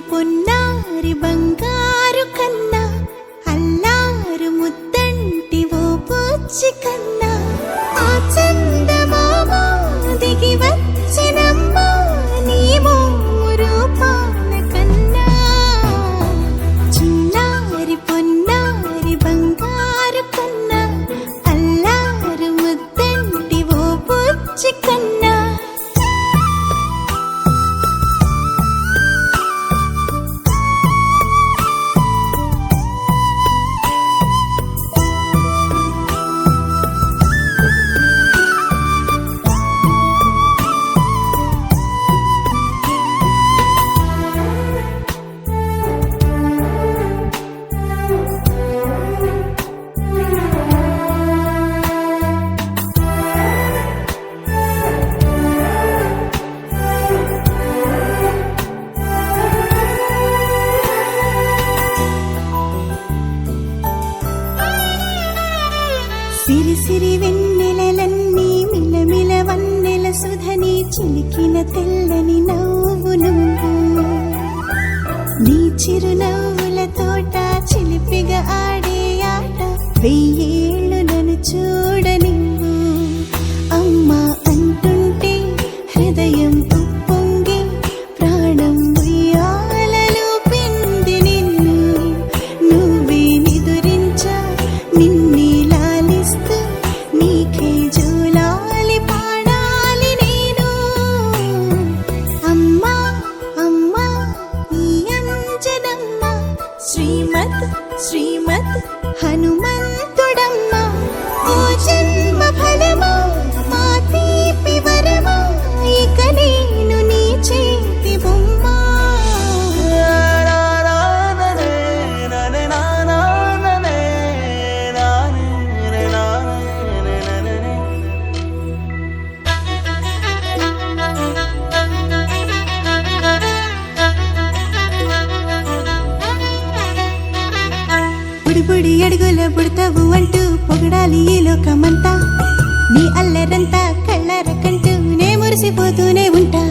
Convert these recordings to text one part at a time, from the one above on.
పొన్నారి బంగారు కన్నా అల్లారు ముద్దంటి ఓ బుజ్జి కన్నా ఆ చందమామ దిగి వచ్చినమ్మా నీ రూపాల కన్నా చిన్నారి పొన్నారి బంగారు కన్నా అల్లారు ముద్దంటి ఓ బుజ్జి కన్నా సిరి సిరి వెన్నెలలన్నీ మిలమిల వన్నెల సుధని చిలికిన తెల్లని నవ్వు నువ్వు నీ చిరునవ్వుల తోట చిలిపిగా ఆడే ఆట వెయ్యేళ్ళు నన్ను చూడనివ్వు అమ్మా అంటుంటే హృదయం ఉప్పొంగి ప్రాణం ఉయ్యాలలో పిండి నిన్ను నువ్వే నిదురించా నిన్నే నీకే జోలాలి పాడాలి నేను అమ్మా అమ్మా ఈ అంజనమ్మ శ్రీమత్ శ్రీమత్ హనుమంతుడమ్మ ఓ జన్మ ఫలమా మా తీపి వరమా ఇక నేను నీ చేతి బొమ్మ బుడి అడుగుల బుడతావు అంటూ పొగడాలి ఈ లోకమంతా నీ అల్లరంతా కళ్ళారకంటూ నే మురిసిపోతూనే ఉంటా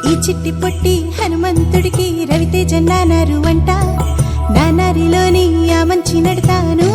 ఈ చిట్టి పొట్టి హనుమంతుడికి రవితేజ నానారు అంట నానారిలోని ఆ మంచి నడతాను